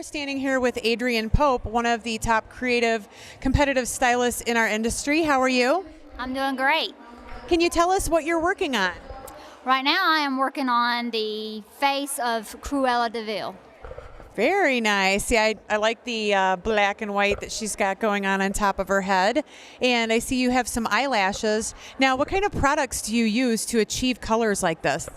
We're standing here with Adrienne Pope, one of the top creative, competitive stylists in our industry. How are you? I'm doing great. Can you tell us what you're working on? Right now I am working on the face of Cruella de Vil. Very nice. Yeah, I like the black and white that she's got going on top of her head. And I see you have some eyelashes. Now, what kind of products do you use to achieve colors like this?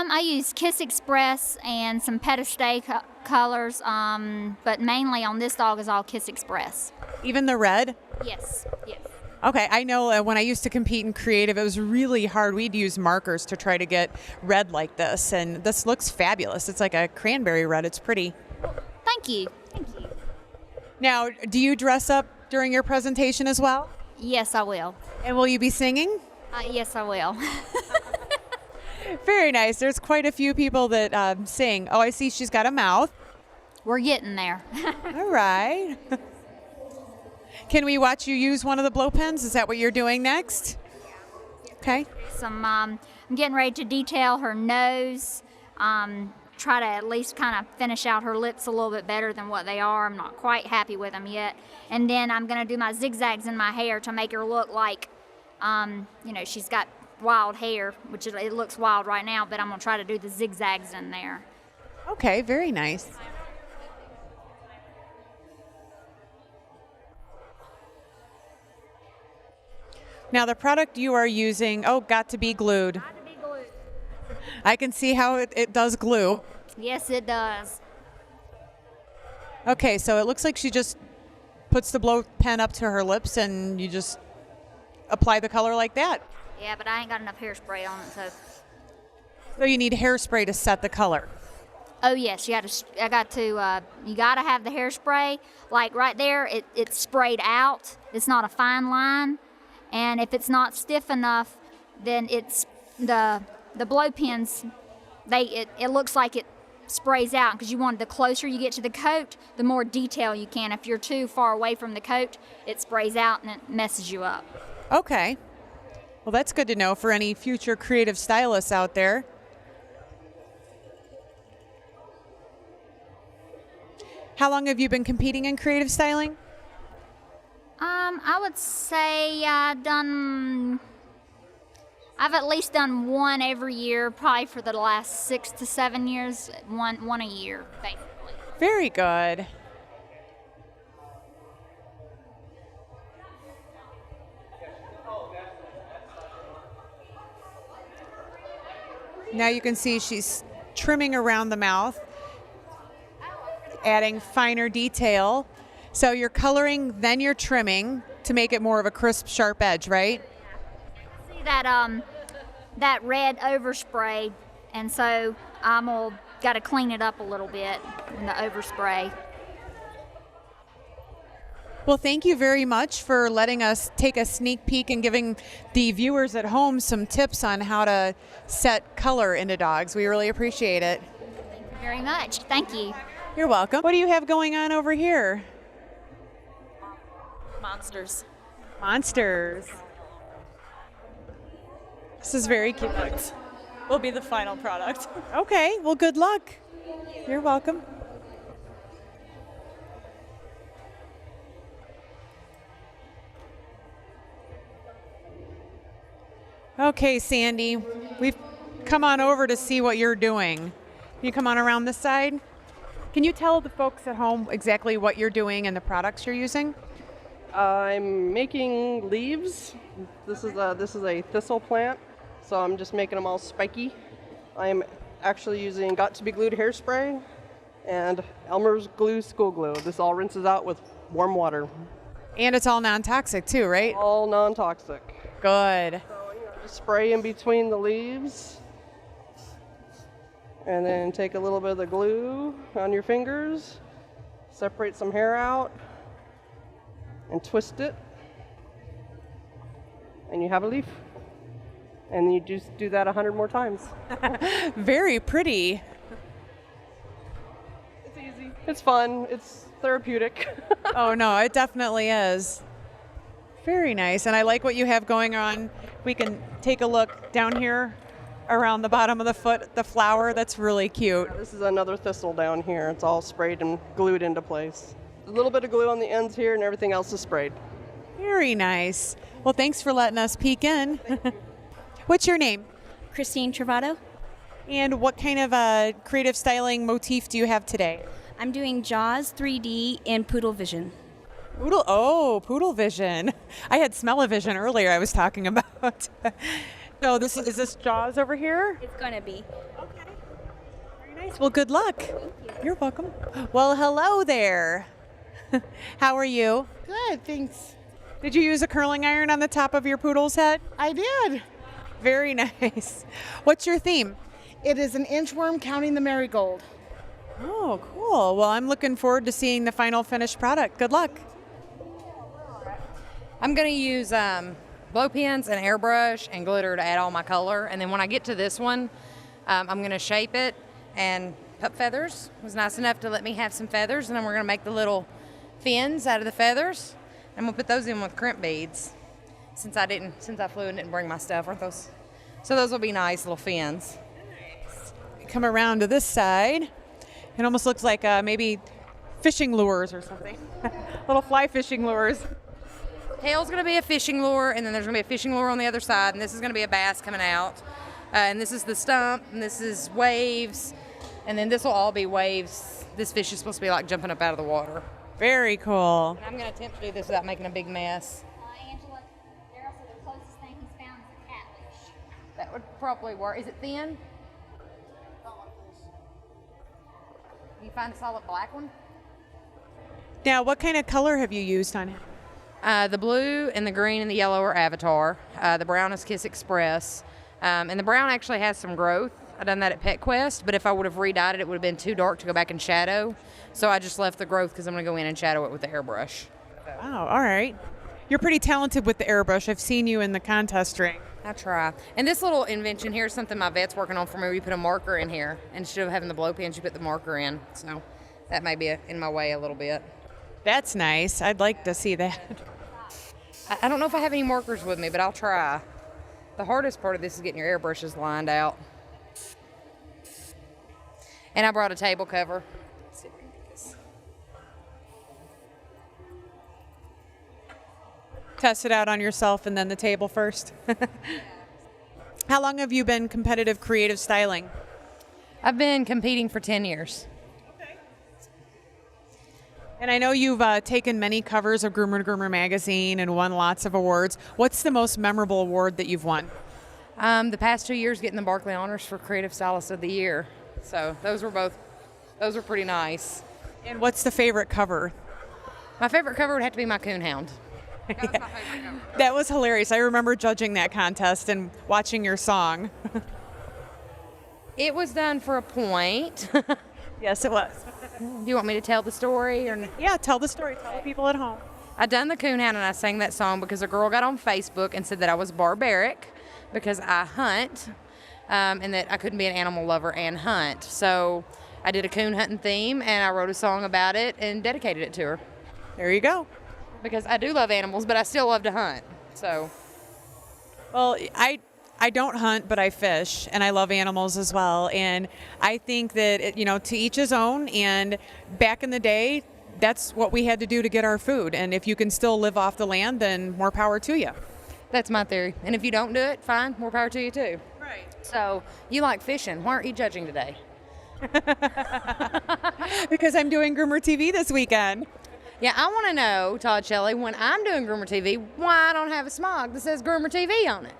I use Kiss Express and some Petastay colors, but mainly on this dog is all Kiss Express. Even the red? Yes, yes. Okay, I know when I used to compete in creative, it was really hard. We'd use markers to try to get red like this, and this looks fabulous. It's like a cranberry red. It's pretty. Thank you. Thank you. Now, do you dress up during your presentation as well? Yes, I will. And will you be singing? Yes, I will. Very nice. There's quite a few people that sing. Oh, I see she's got a mouth. We're getting there. All right. Can we watch you use one of the blow pens? Is that what you're doing next? Okay. I'm getting ready to detail her nose, try to at least kind of finish out her lips a little bit better than what they are. I'm not quite happy with them yet. And then I'm going to do my zigzags in my hair to make her look like, she's got wild hair, which it looks wild right now, but I'm going to try to do the zigzags in there. Okay, very nice. Now the product you are using, got to be glued. Got to be glued. I can see how it does glue. Yes, it does. Okay, so it looks like she just puts the blow pen up to her lips and you just apply the color like that. Yeah, but I ain't got enough hairspray on it, so. So you need hairspray to set the color. Oh yes, you got to have the hairspray. Like right there, it's sprayed out. It's not a fine line. And if it's not stiff enough, then it's the blow pens, it looks like it sprays out, because the closer you get to the coat, the more detail you can. If you're too far away from the coat, it sprays out and it messes you up. Okay. Well, that's good to know for any future creative stylists out there. How long have you been competing in creative styling? I would say I've at least done one every year, probably for the last 6 to 7 years, one a year, basically. Very good. Now you can see she's trimming around the mouth, adding finer detail. So you're coloring, then you're trimming to make it more of a crisp, sharp edge, right? See that red overspray, and so I'm got to clean it up a little bit in the overspray. Well, thank you very much for letting us take a sneak peek and giving the viewers at home some tips on how to set color into dogs. We really appreciate it. Thank you very much. Thank you. You're welcome. What do you have going on over here? Monsters. Monsters. This is very cute. Will be the final product. Okay, well, good luck. You're welcome. Okay, Sandy, we've come on over to see what you're doing. Can you come on around this side? Can you tell the folks at home exactly what you're doing and the products you're using? I'm making leaves. This is a thistle plant, so I'm just making them all spiky. I'm actually using Got to Be Glued hairspray and Elmer's Glue School Glue. This all rinses out with warm water. And it's all non-toxic too, right? All non-toxic. Good. So, just spray in between the leaves, and then take a little bit of the glue on your fingers, separate some hair out, and twist it, and you have a leaf. And you just do that 100 more times. Very pretty. It's easy. It's fun. It's therapeutic. Oh no, it definitely is. Very nice. And I like what you have going on. We can take a look down here around the bottom of the foot, the flower. That's really cute. This is another thistle down here. It's all sprayed and glued into place. A little bit of glue on the ends here and everything else is sprayed. Very nice. Well, thanks for letting us peek in. What's your name? Christine Travato. And what kind of creative styling motif do you have today? I'm doing Jaws 3D in Poodle Vision. Poodle vision. I had smell-o-vision earlier I was talking about. So is this Jaws over here? It's gonna be. Okay. Very nice. Well, good luck. You're welcome. Well, hello there. How are you? Good, thanks. Did you use a curling iron on the top of your poodle's head? I did. Very nice. What's your theme? It is an inchworm counting the marigold. Oh, cool. Well, I'm looking forward to seeing the final finished product. Good luck. I'm going to use blow pens and airbrush and glitter to add all my color. And then when I get to this one, I'm going to shape it and pup feathers. It was nice enough to let me have some feathers. And then we're going to make the little fins out of the feathers. I'm going to put those in with crimp beads. Since I flew and didn't bring my stuff, aren't those? So those will be nice little fins. Come around to this side. It almost looks like maybe fishing lures or something. Little fly fishing lures. Tail's going to be a fishing lure, and then there's going to be a fishing lure on the other side, and this is going to be a bass coming out. And this is the stump, and this is waves, and then this will all be waves. This fish is supposed to be like jumping up out of the water. Very cool. And I'm going to attempt to do this without making a big mess. Angela, Daryl said the closest thing he's found is a catfish. That would probably work. Is it thin? You find a solid black one? Now, what kind of color have you used on him? The blue and the green and the yellow are Avatar. The brown is Kiss Express. And the brown actually has some growth. I done that at Pet Quest, but if I would have re-dyed it, it would have been too dark to go back and shadow. So I just left the growth because I'm going to go in and shadow it with the airbrush. Wow, all right. You're pretty talented with the airbrush. I've seen you in the contest ring. I try. And this little invention here is something my vet's working on for me. We put a marker in here. Instead of having the blow pens, you put the marker in. So that may be in my way a little bit. That's nice. I'd like to see that. I don't know if I have any markers with me, but I'll try. The hardest part of this is getting your airbrushes lined out. And I brought a table cover. Let's see if we can get this. Test it out on yourself and then the table first. How long have you been competitive creative styling? I've been competing for 10 years. And I know you've taken many covers of Groomer to Groomer magazine and won lots of awards. What's the most memorable award that you've won? The past 2 years getting the Barkley Honors for Creative Stylist of the Year. So those were pretty nice. And what's the favorite cover? My favorite cover would have to be my Coonhound. That was my favorite cover. That was hilarious. I remember judging that contest and watching your song. It was done for a point. Yes, it was. Do you want me to tell the story? Or Yeah, tell the story. Tell the people at home. I done the Coonhound and I sang that song because a girl got on Facebook and said that I was barbaric because I hunt and that I couldn't be an animal lover and hunt. So I did a coon hunting theme and I wrote a song about it and dedicated it to her. There you go. Because I do love animals, but I still love to hunt. So, Well, I don't hunt, but I fish, and I love animals as well. And I think that, to each his own. And back in the day, that's what we had to do to get our food. And if you can still live off the land, then more power to you. that's my theory. And if you don't do it, fine, more power to you too. Right. So, you like fishing. Why aren't you judging today? Because I'm doing Groomer TV this weekend. Yeah, I want to know, Todd Shelley, when I'm doing Groomer TV, why I don't have a smog that says Groomer TV on it.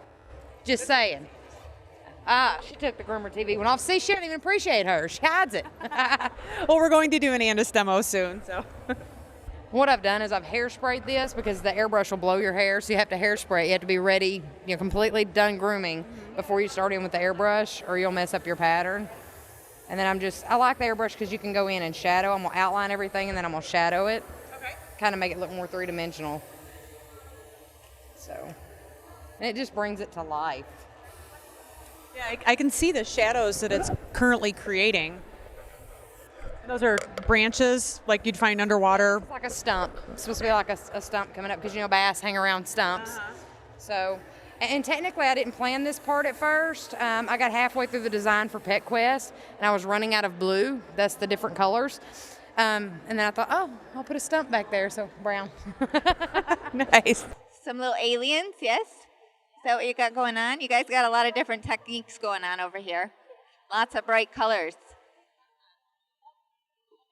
Just saying. She took the Groomer TV one off. See, she don't even appreciate her. She hides it. Well, we're going to do an Andis demo soon, so. What I've done is I've hairsprayed this because the airbrush will blow your hair, so you have to hairspray. You have to be ready, completely done grooming before you start in with the airbrush, or you'll mess up your pattern. And then I like the airbrush because you can go in and shadow. I'm going to outline everything, and then I'm going to shadow it. Okay. Kind of make it look more three-dimensional. So, and it just brings it to life. Yeah, I can see the shadows that it's currently creating. And those are branches like you'd find underwater. It's like a stump. It's supposed to be like a stump coming up because, bass hang around stumps. So, And technically, I didn't plan this part at first. I got halfway through the design for Pet Quest, and I was running out of blue. That's the different colors. And then I thought, oh, I'll put a stump back there, so brown. Nice. Some little aliens, yes? Is that what you got going on? You guys got a lot of different techniques going on over here. Lots of bright colors.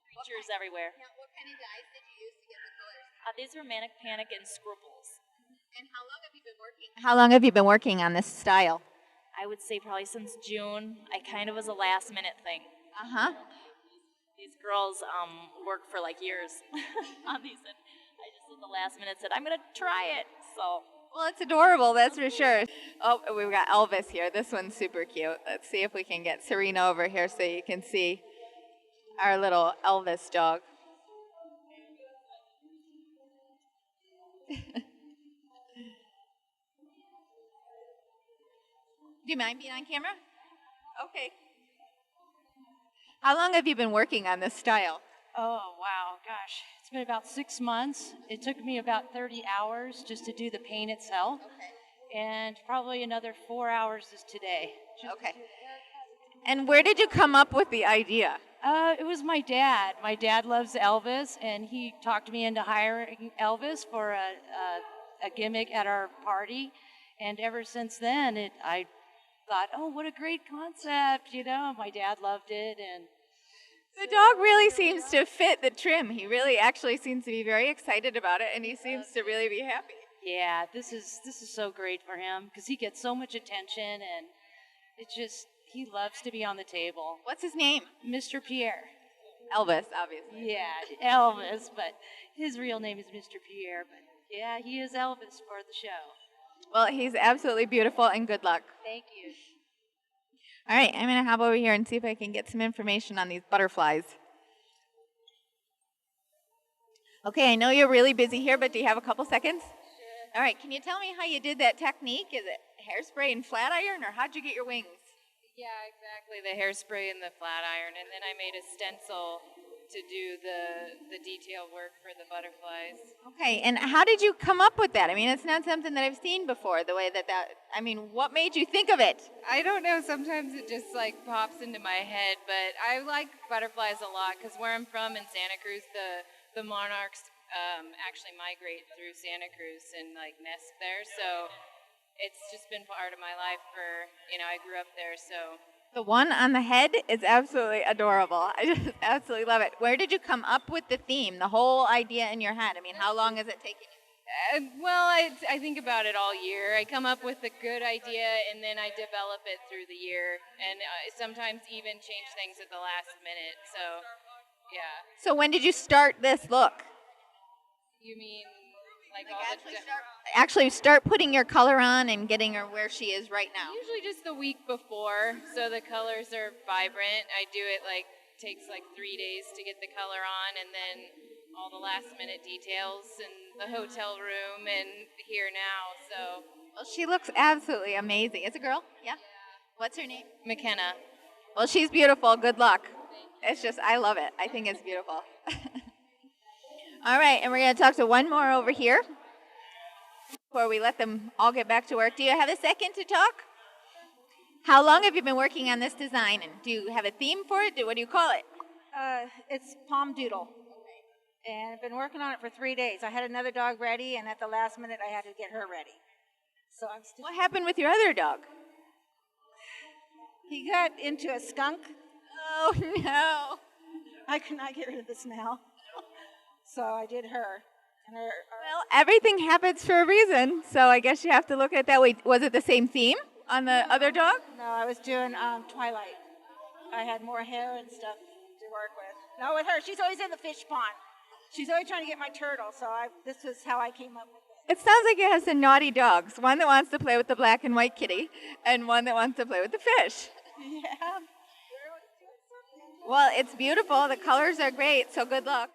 Creatures everywhere. Now, what kind of dyes did you use to get the colors? These were Manic Panic and Scribbles. And how long have you been working? How long have you been working on this style? I would say probably since June. I kind of was a last minute thing. Uh-huh. These girls work for like years on these, and I just at the last minute said, I'm going to try it. So. Well, it's adorable, that's for sure. Oh, we've got Elvis here. This one's super cute. Let's see if we can get Serena over here so you can see our little Elvis dog. Do you mind being on camera? Okay. How long have you been working on this style? Oh, wow, gosh. It's been about 6 months. It took me about 30 hours just to do the paint itself. Okay. And probably another 4 hours is today. Okay. And where did you come up with the idea? It was my dad. My dad loves Elvis, and he talked me into hiring Elvis for a gimmick at our party. And ever since then, I thought, oh, what a great concept, you know. My dad loved it, and the dog really seems to fit the trim. He really actually seems to be very excited about it, and he seems to really be happy. yeah, this is so great for him because he gets so much attention, and he loves to be on the table. What's his name? Mr. Pierre. Elvis, obviously. Yeah, Elvis, but his real name is Mr. Pierre. But yeah, he is Elvis for the show. Well, he's absolutely beautiful, and good luck. Thank you. All right, I'm going to hop over here and see if I can get some information on these butterflies. Okay, I know you're really busy here, but do you have a couple seconds? Sure. All right, can you tell me how you did that technique? Is it hairspray and flat iron, or how'd you get your wings? Yeah, exactly. The hairspray and the flat iron, and then I made a stencil to do the detail work for the butterflies. Okay, and how did you come up with that? I mean, it's not something that I've seen before, the way I mean, what made you think of it? I don't know. Sometimes it just like pops into my head, but I like butterflies a lot because where I'm from in Santa Cruz, the monarchs actually migrate through Santa Cruz and like nest there. So it's just been part of my life for, I grew up there, so. The one on the head is absolutely adorable. I just absolutely love it. Where did you come up with the theme, the whole idea in your head? I mean, how long has it taken you? Well, I think about it all year. I come up with a good idea, and then I develop it through the year, and sometimes even change things at the last minute. So, yeah. So when did you start this look? You mean like Actually start putting your color on and getting her where she is right now? Usually just the week before, so the colors are vibrant. I do it takes 3 days to get the color on, and then all the last minute details and the hotel room and here now. So. Well, she looks absolutely amazing. It's a girl? Yeah. What's her name? McKenna. Well, she's beautiful. Good luck. It's just, I love it. I think it's beautiful. All right, and we're going to talk to one more over here before we let them all get back to work. Do you have a second to talk? How long have you been working on this design, and do you have a theme for it? What do you call it? It's Palm Doodle, and I've been working on it for 3 days. I had another dog ready, and at the last minute, I had to get her ready. So I'm still. What happened with your other dog? He got into a skunk. Oh, no. I could not get rid of the smell. So I did her. And well, everything happens for a reason, so I guess you have to look at it that way. Was it the same theme on the other dog? No, I was doing Twilight. I had more hair and stuff to work with. No, with her, she's always in the fish pond. She's always trying to get my turtle, so this is how I came up with it. It sounds like it has some naughty dogs. One that wants to play with the black and white kitty, and one that wants to play with the fish. Yeah. Well, it's beautiful. The colors are great, so good luck.